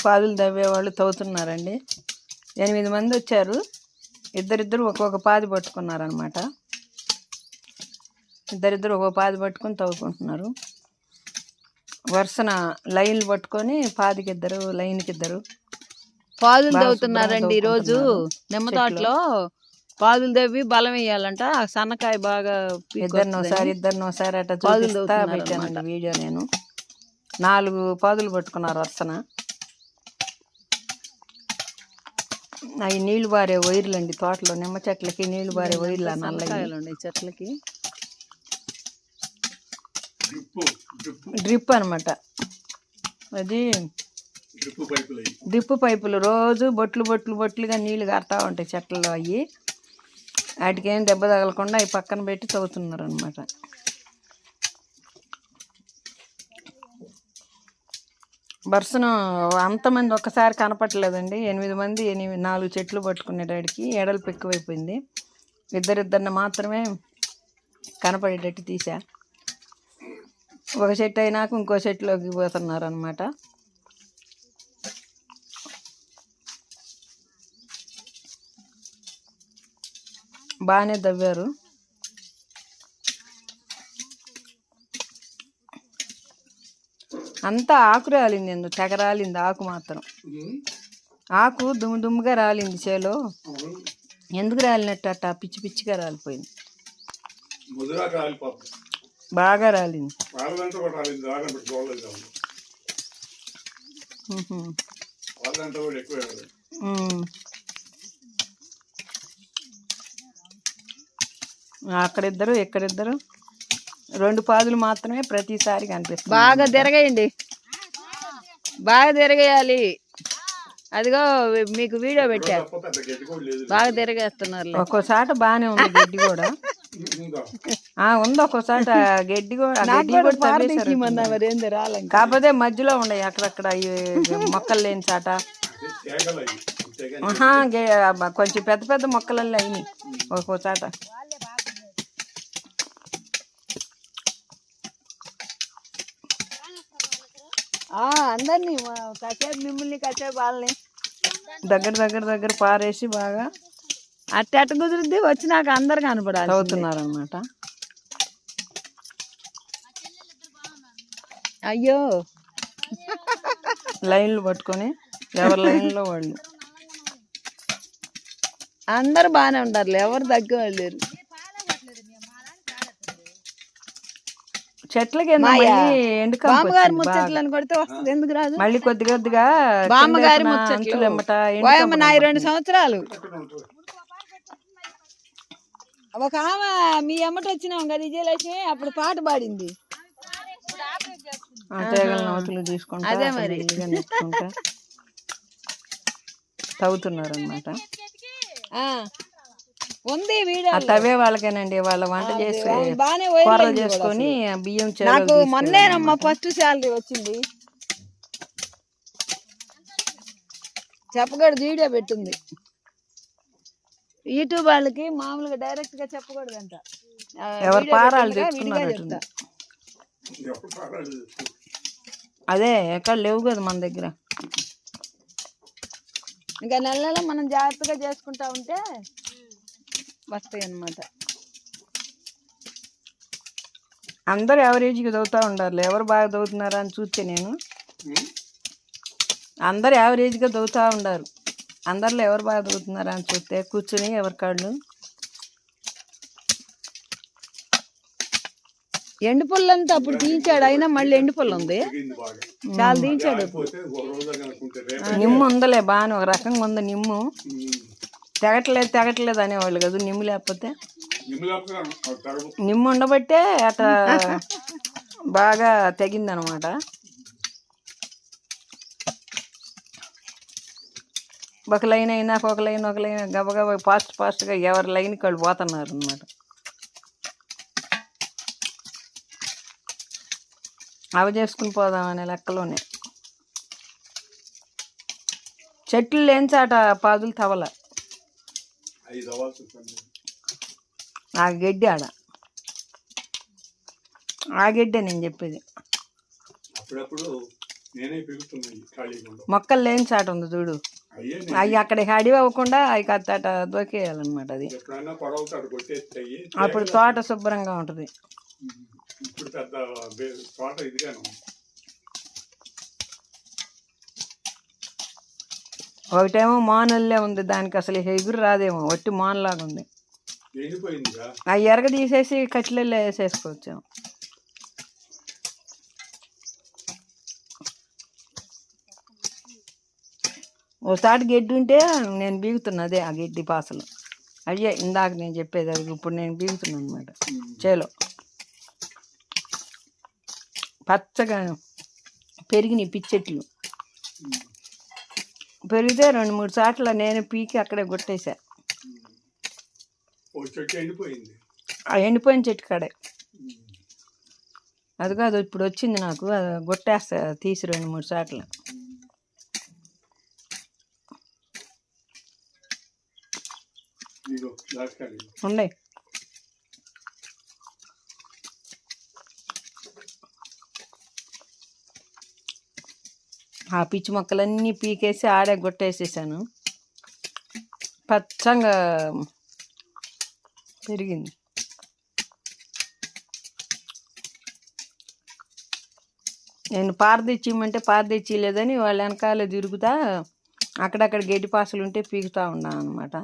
పాదులు తవ్వేవాళ్ళు తవ్వుతున్నారండి. 8 మంది వచ్చారు. ఇద్దరిద్దరు ఒక్కొక్క పాది పట్టుకున్నారనమాట. ఇద్దరిద్దరు ఒక్కొక్క పాది పట్టుకొని తవ్వుకుంటున్నారు. వరుసన లైన్లు పట్టుకొని పాదికిద్దరు, లైన్కిద్దరు పాదులు తవ్వుతున్నారండి. ఈరోజు నిమ్మ తోటలో పాదులు తవ్వి బలం వేయాలంట. సన్నకాయ బాగా ఇద్దరినోసారి అట్లా చూపిస్తా పెట్టానండి వీడియో. నేను 4 పాదులు పట్టుకున్నారు వరుసన. అవి నీళ్లు బారే వైర్లు అండి. తోటలో నిమ్మ చెట్లకి నీళ్లు బారే వైర్లు నల్లకాయలు చెట్లకి. డ్రిప్ అనమాట అది. డ్రిప్ పైపులు రోజు బొట్లుగా నీళ్లు కారుతూ ఉంటాయి చెట్లలో. అవి వాటికి ఏం దెబ్బ తగలకుండా అవి పక్కన పెట్టి తవ్వుతున్నారు అనమాట. బర్సను అంతమంది ఒక్కసారి కనపట్టలేదండి. 8 మంది 4 చెట్లు పట్టుకునేటాడికి ఎడల్పు ఎక్కువైపోయింది. ఇద్దరిద్దరిని మాత్రమే కనపడేటట్టు తీసా. ఒక చెట్టు అయినాక ఇంకో చెట్టులోకి పోతున్నారు అనమాట. బాగానే దవ్వారు. అంతా ఆకు రాలింది, ఎందుకు తెగ రాలింది ఆకు మాత్రం. ఆకు దుమ్ముగా రాలింది చేలో. ఎందుకు రాలినట్టు అట్ట పిచ్చి పిచ్చిగా రాలిపోయింది. బాగా రాలింది. అక్కడిద్దరు ఇక్కడిద్దరు 2 పాదులు మాత్రమే ప్రతిసారి కనిపిస్తుంది. బాగా తిరగేయండి, బాగా తిరగేయాలి. అదిగో మీకు వీడియో పెట్టారు, బాగా తిరగేస్తున్నారు. ఒక్కోసాట బాగానే ఉంది గడ్డి కూడా. ఉంది ఒక్కోసాట గడ్డి కూడా కాకపోతే మధ్యలో ఉన్నాయి అక్కడక్కడ మొక్కలు లేని చాట. కొంచెం పెద్ద పెద్ద మొక్కలల్లో అయినాయి ఒక్కోసాట. అందరినీ కాసేపు మిమ్మల్ని కాసేపు వాళ్ళని దగ్గర పారేసి బాగా అట్ట కుదిరిద్ది. వచ్చినాక అందరు కనపడాలి. అవుతున్నారు అనమాట. అయ్యో లైన్లు పట్టుకొని ఎవరి లైన్లో వాళ్ళు అందరు బాగానే ఉంటారు, ఎవరు తగ్గేవాళ్ళు లేరు. చెట్లకి బామ్మగారి ముచ్చట్లను కొడితే వస్తుంది, ఎందుకు రాదు? మళ్ళీ కొద్దిగా బామ్మగారి ముచ్చట్లు 2 సంవత్సరాలు. ఒక ఆమె మీ అమ్మట వచ్చినాం కదా విజయలక్ష్మి, అప్పుడు పాట పాడింది. తీసుకుంటా అదే మరి తవ్వుతున్నారు అనమాట. ఉంది వీడియో. తవ్వే వాళ్ళకేనండి, వాళ్ళ వంట చేసి కూరలు చేసుకొని బియ్యం. నాకు మొన్నేనమ్మా ఫస్ట్ శాలరీ వచ్చింది. చెప్పకూడదు, వీడియో పెట్టింది. యూట్యూబ్ వాళ్ళకి మామూలుగా డైరెక్ట్ గా చెప్పకూడదంట. ఎవరు పారాలు తెచ్చుకున్నారు అదే ఎక్కడ లేవు కదా మన దగ్గర. ఇంకా నెల మనం జాగ్రత్తగా చేసుకుంటా ఉంటే వస్తాయి అన్నమాట. అందరు యావరేజ్గా చదువుతూ ఉండాలి. ఎవరు బాగా చదువుతున్నారా అని చూస్తే నేను అందరు యావరేజ్గా చదువుతూ ఉండారు. అందరిలో ఎవరు బాగా చదువుతున్నారా అని చూస్తే కూర్చుని ఎవరి కాళ్ళు. ఎండు పుల్లంతా అప్పుడు తీయించాడు, అయినా మళ్ళీ ఎండు పుల్ల ఉంది, చాలా తీయించాడు. నిమ్ము ఉందలే బాగానే, ఒక రకంగా ఉంది నిమ్ము. తెగట్లేదు అనేవాళ్ళు కదా నిమ్ము లేకపోతే. నిమ్ము ఉండబట్టే అట్లా బాగా తెగిందనమాట. ఒక లైన్ అయినా ఒక లైన్ గబగబా ఫాస్ట్గా ఎవరి లైన్కి వాళ్ళు పోతున్నారు అనమాట. అవి చేసుకుని పోదామనే లెక్కలోనే. చెట్లు లేని చాట పాదులు తవల. ఆ గడ్డి ఆడ, ఆ గడ్డే నేను చెప్పేది. మొక్కలు లేని చాట ఉంది చూడు, అవి అక్కడ అడివి అవ్వకుండా అవి కట్టాట దొరికేయాలన్నమాట. అది అప్పుడు తోట శుభ్రంగా ఉంటుంది. ఒకటేమో మానుల్లే ఉంది, దానికి అసలు ఎగురు రాదేమో, వట్టి మానులాగా ఉంది. అవి ఎరగ తీసేసి కట్లెల్లో వేసేసుకోవచ్చు. ఒకసారి గడ్డి ఉంటే నేను బీగుతున్నా, అదే ఆ గడ్డి పాసలు అయ్యే ఇందాక నేను చెప్పేది. అది ఇప్పుడు నేను బీగుతున్నాను అనమాట. చేలో పచ్చగా పెరిగినాయి పిచ్చెట్లు. పెరిగితే 2-3 సార్లు నేను పీకి అక్కడే కొట్టేశా. ఆ ఎండిపోయిన చెట్టు కాడే అది కాదు, ఇప్పుడు వచ్చింది నాకు, కొట్టేస్తా తీసి 2-3 సార్లు. ఉండే ఆ పిచ్చి మొక్కలన్నీ పీకేసి ఆడే కొట్టేసేసాను. పచ్చంగా పెరిగింది. నేను పారదెచ్చిమంటే పారదెచ్చిలేదని వాళ్ళ వెనకాల తిరుగుతా అక్కడక్కడ గడ్డి పాసలు ఉంటే పీకుతా ఉన్నాను అనమాట.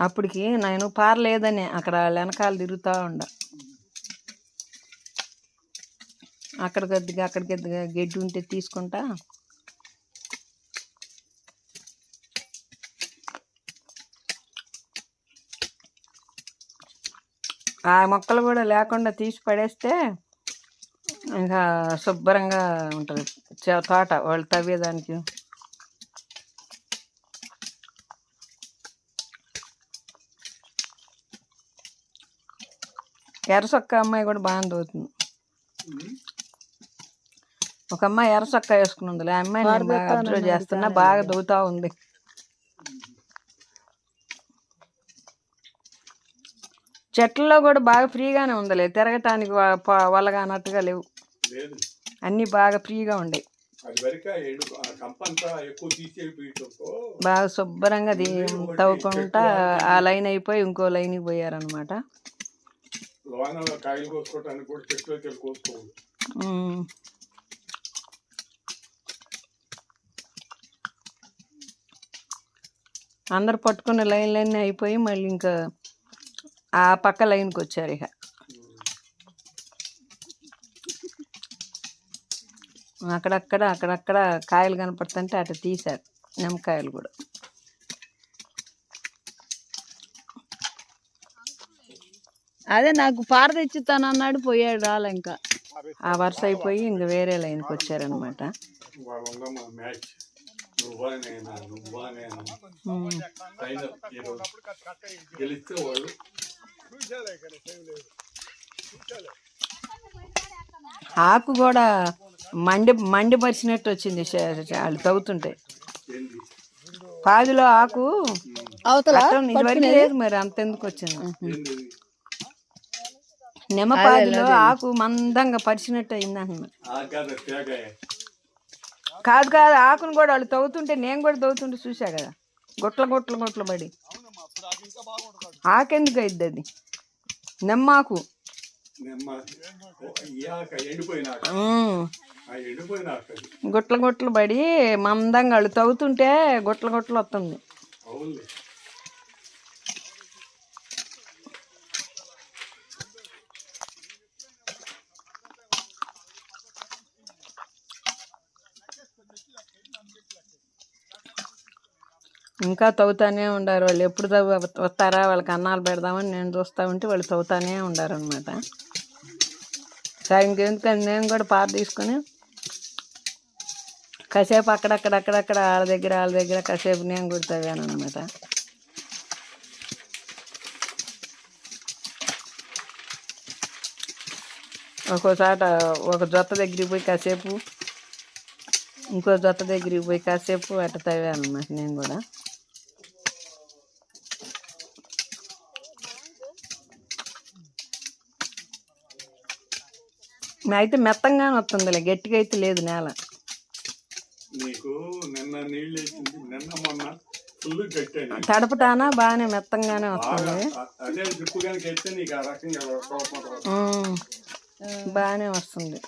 అప్పటికి నేను పారలేదని అక్కడ వాళ్ళ వెనకాల తిరుగుతూ ఉండ. అక్కడికి గడ్డి ఉంటే తీసుకుంటా. ఆ మొక్కలు కూడా లేకుండా తీసి పడేస్తే ఇంకా శుభ్రంగా ఉంటుంది తోట వాళ్ళు తవ్వేదానికి. ఎర్రసొక్క అమ్మాయి కూడా బాగా దోతుంది. ఒక అమ్మాయి ఎర్రసొక్క వేసుకుని ఉంది, ఆ అమ్మాయి నేను బాగా అబ్జర్వ్ చేస్తున్నా, బాగా దోగుతూ ఉంది. చెట్లలో కూడా బాగా ఫ్రీగానే ఉందిలే, తిరగటానికి వల్లగానట్టుగా లేవు, అన్నీ బాగా ఫ్రీగా ఉండే. బాగా శుభ్రంగా తవ్వుకుంటా ఆ లైన్ అయిపోయి ఇంకో లైన్కి పోయారనమాట. అందరు పట్టుకున్న లైన్లన్నీ అయిపోయి మళ్ళీ ఇంకా ఆ పక్క లైన్కి వచ్చారు. ఇక అక్కడక్కడ కాయలు కనపడుతుంటే అటు తీశారు, నిమ్మకాయలు కూడా. అదే నాకు పార తెచ్చుతాను అన్నాడు, పోయాడు, రాలే. ఇంకా ఆ వరుస అయిపోయి ఇంక వేరే లైన్కి వచ్చారనమాట. ఆకు కూడా మండిపరిచినట్టు వచ్చింది వాళ్ళు తవ్వుతుంటే. పాదిలో ఆకు ఇదివరకు లేదు, మరి అంతెందుకు వచ్చింది. నిమ్మపాదిలో ఆకు మందంగా పరిచినట్టు అయింది అంటున్నా. కాదు ఆకును కూడా వాళ్ళు తవ్వుతుంటే నేను కూడా తవ్వుతుంటే చూసా కదా, గుట్ల పడి. ఆకెందుకు అయింది అది, నిమ్మాకు. గుట్ల పడి మందంగా వాళ్ళు తవ్వుతుంటే గుట్ల వస్తుంది. ఇంకా తవ్వుతానే ఉండారు వాళ్ళు. ఎప్పుడు వస్తారా వాళ్ళకి అన్నాలు పెడదామని నేను చూస్తూ ఉంటే వాళ్ళు తవ్వుతానే ఉండారు అనమాట. ఇంకెందుకని నేను కూడా పార తీసుకొని కాసేపు అక్కడక్కడ వాళ్ళ దగ్గర కాసేపు నేను కూడా తవ్వాను అనమాట. ఒక్కోసాట ఒక జొత్త దగ్గరికి పోయి కాసేపు, ఇంకో జొత్త దగ్గరికి పోయి కాసేపు అట్ట తవ్వాను అన్నమాట నేను కూడా. అయితే మెత్తంగానే వస్తుందిలే, గట్టిగా అయితే లేదు నేల. నీకు నిన్న నీళ్ళు వేసింది, నిన్న మొన్న ఫుల్ కట్టాను. తడపటానా బాగానే మెత్తంగానే వస్తుంది. అదే డ్రిప్ కనుక వేస్తే నీకు ఆ రకంగా బాగానే వస్తుంది.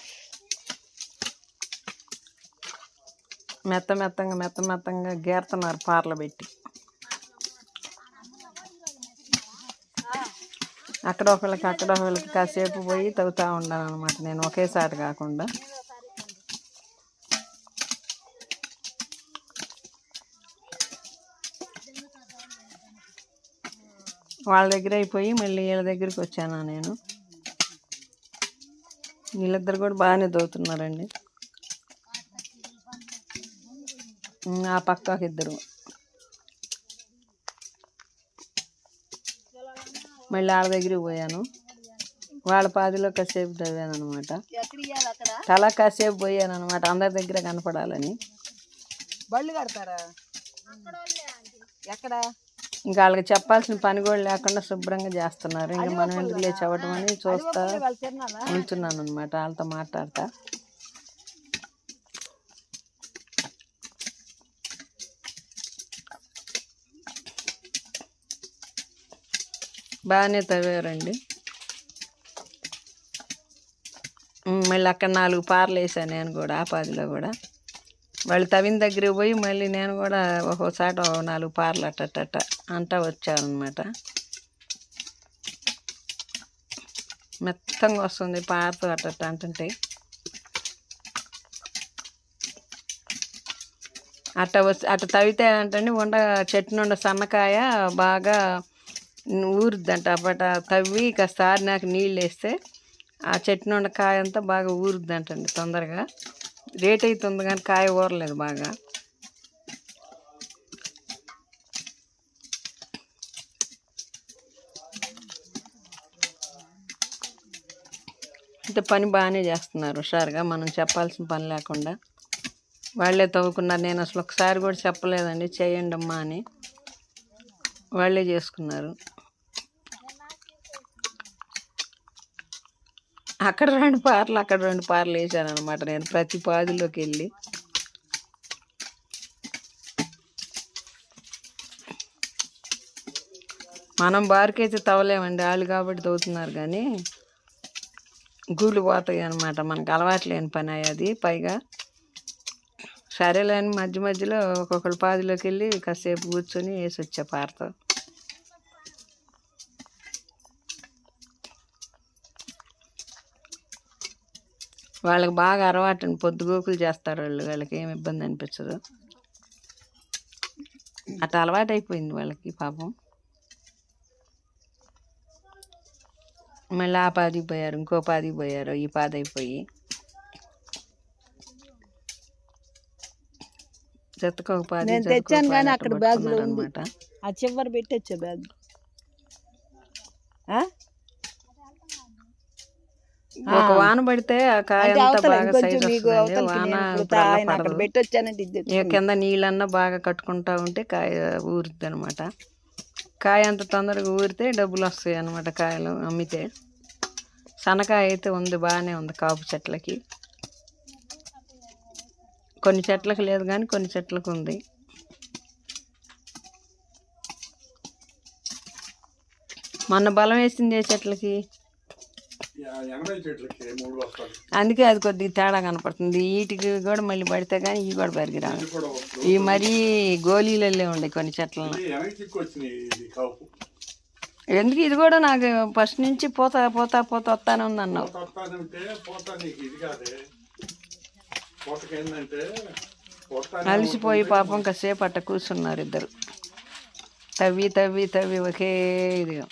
మెత్తంగా గీరుతున్నారు పార్లు పెట్టి. అక్కడ ఒకళ్ళకి కాసేపు పోయి తవ్వుతూ ఉన్నాను అనమాట నేను, ఒకేసారి కాకుండా. వాళ్ళ దగ్గర అయిపోయి మళ్ళీ వీళ్ళ దగ్గరికి వచ్చాను నేను. వీళ్ళిద్దరు కూడా బాగానే తవ్వుతున్నారండి. ఆ పక్కకి ఇద్దరు. మళ్ళీ వాళ్ళ దగ్గరికి పోయాను. వాళ్ళ పాదిలో కాసేపు తవ్వాను అనమాట. చాలా కాసేపు పోయాను అనమాట, అందరి దగ్గర కనపడాలని. బళ్ళు కడతారా ఎక్కడ? ఇంకా వాళ్ళకి చెప్పాల్సిన పని కూడా లేకుండా శుభ్రంగా చేస్తున్నారు. ఇంకా మనం ఎందుకు లేచి అవ్వటం అని చూస్తా ఉంటున్నాను అనమాట, వాళ్ళతో మాట్లాడతా. బాగానే తవ్వారండి. మళ్ళీ అక్కడ 4 పార్లు వేసాను నేను కూడా, ఆ పాదిలో కూడా. వాళ్ళు తవ్విన దగ్గరికి పోయి మళ్ళీ నేను కూడా ఒక్కోసారి 4 పార్లు అట్ట అంటా వచ్చానమాట. మెత్తంగా వస్తుంది పారతో అట్ట అంటుంటే. అట్ట తవ్వితే అంటే చెట్టు నుండి సన్నకాయ బాగా ఊరుద్దంట. అప్పట తవ్వి కాస్త ఆరినాక నీళ్ళు వేస్తే ఆ చెట్టు నుండి కాయ అంతా బాగా ఊరుద్దంటండి తొందరగా. రేట్ అవుతుంది కానీ కాయ ఊరలేదు బాగా. అంటే పని బాగానే చేస్తున్నారు హుషారుగా, మనం చెప్పాల్సిన పని లేకుండా. వాళ్ళే తవ్వుకున్నారు. నేను అసలు ఒకసారి కూడా చెప్పలేదండి చేయండి అమ్మా అని, వాళ్ళే చేసుకున్నారు. అక్కడ 2 పార్లు అక్కడ 2 పార్లు వేసాను అనమాట నేను ప్రతి పాదిలోకి వెళ్ళి. మనం బారికైతే తవ్వలేమండి, వాళ్ళు కాబట్టి తవ్వుతున్నారు. కానీ గూళ్ళు పోతాయి అనమాట, మనకు అలవాటు లేని పని అది. పైగా సరేలేని మధ్యలో ఒక్కొక్కరు పాదిలోకి వెళ్ళి కాసేపు కూర్చొని వేసి వచ్చా పారతో. వాళ్ళకి బాగా అలవాటు, పొద్దుగోకులు చేస్తారు వాళ్ళు, వాళ్ళకి ఏమి ఇబ్బంది అనిపించదు. అట్లా అలవాటు అయిపోయింది వాళ్ళకి పాపం. మళ్ళీ ఆ పాదికి పోయారు, ఇంకో పాదికి పోయారు, ఈ పాది అయిపోయి జతకొక పాది తెచ్చాను కానీ అక్కడ బ్యాగులో అనమాట. ఆ చివరి పెట్టొచ్చా బ్యాగ్? ఒక వాన పడితే ఆ కాయ అంతా బాగా సైజ్ వస్తుంది. వాన పెట్టొచ్చానంటే కింద నీళ్ళన్నా బాగా కట్టుకుంటా ఉంటే కాయ ఊరుద్ది అనమాట. కాయ అంత తొందరగా ఊరితే డబ్బులు వస్తాయి అనమాట కాయలు అమ్మితే. సన్నకాయ అయితే ఉంది, బాగానే ఉంది కాపు చెట్లకి. కొన్ని చెట్లకు లేదు కానీ కొన్ని చెట్లకు ఉంది. మొన్న బలం వేసింది చెట్లకి, అందుకే అది కొద్దిగా తేడా కనపడుతుంది. వీటికి కూడా మళ్ళీ పడితే కానీ ఇవి కూడా పెరిగిరావు. ఇవి మరీ గోళీలల్లే ఉండే కొన్ని చెట్లను. ఎందుకు ఇది కూడా నాకు ఫస్ట్ నుంచి పోతా వస్తానే ఉంది అన్నావు. అలసిపోయి పాపం కాసేపు అట్ట కూర్చున్నారు ఇద్దరు. తవ్వి ఒకే ఇదిగా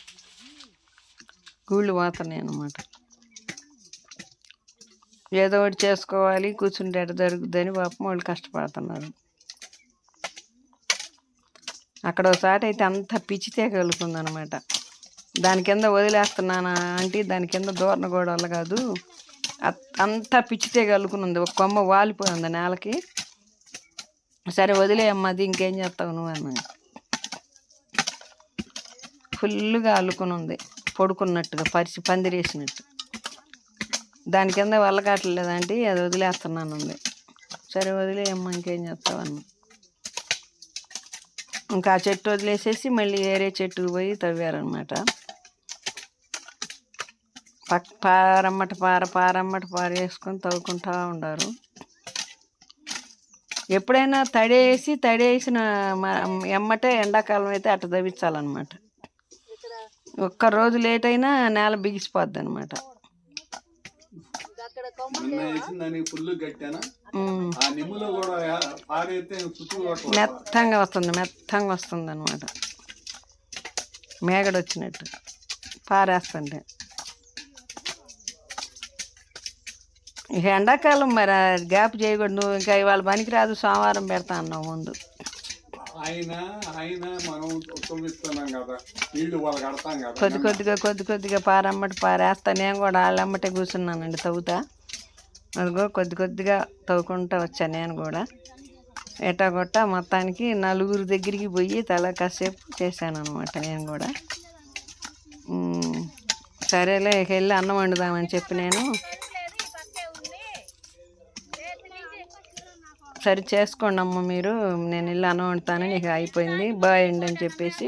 గూళ్ళు పోతున్నాయి అన్నమాట. ఏదో ఒకటి చేసుకోవాలి, కూర్చుంటే ఎట జరుగుద్దని పాపం వాళ్ళు కష్టపడుతున్నారు. అక్కడ ఒకసారి అయితే అంత పిచ్చితే కలుగుతుందనమాట. దాని కింద వదిలేస్తున్నానా అంటే దాని కింద దూరణ కూడా వల్ల కాదు, అంతా పిచ్చితే కలుకునుంది. ఒక కొమ్మ వాలిపోయింది నేలకి. సరే వదిలేయమ్మా, అది ఇంకేం చేస్తావు నువ్వు అన్న. ఫుల్గా అల్లుకుని ఉంది, పడుకున్నట్టుగా పందిరేసినట్టు. దాని కింద వల్లకాట్లేదంటే అది వదిలేస్తున్నాను ఉంది. సరే వదిలేయమ్మా, ఇంకేం చేస్తావన్నా. ఇంకా ఆ చెట్టు వదిలేసేసి మళ్ళీ వేరే చెట్టుకు పోయి తవ్వారనమాట. పారమ్మట పార వేసుకొని తవ్వుకుంటా ఉండారు. ఎప్పుడైనా తడేసిన ఎమ్మటే ఎండాకాలం అయితే అట్ట తవ్వించాలన్నమాట. ఒక్క రోజు లేట్ అయినా నేల బిగిసిపోద్ది అనమాట. నిన్న వేసిన దానికి ఫుల్ గట్టానా ఆ నిమ్ములో కూడా పారైతే మెత్తంగా వస్తుంది అనమాట. మేగడ వచ్చినట్టు పారేస్తుంటే. ఇక ఎండాకాలం మరి గ్యాప్ చేయకూడదు. నువ్వు ఇంకా ఇవాళ పనికి రాదు, సోమవారం పెడతా అన్నావు ముందు. ఆయన మనం తొమ్మిస్తున్నాం కదా, నీళ్లు వాళ్ళు కడతాం కదా. కొద్ది కొద్దిగా పారమ్మటి పారేస్తా. నేను కూడా వాళ్ళమ్మటే కూర్చున్నానండి తవ్వుతా. అదిగో కొద్దిగా తవ్వుకుంటా వచ్చాను నేను కూడా. ఎటాగొట్ట మొత్తానికి 4 దగ్గరికి పోయి తల కాసేపు చేశాను అనమాట నేను కూడా. సరేలే ఇక వెళ్ళి అన్నం వండుదామని చెప్పి నేను సరే చేసుకోండి అమ్మ మీరు, నేను వెళ్ళి అన్నం వండుతానని ఇక అయిపోయింది. బాయ్ అండి అని చెప్పేసి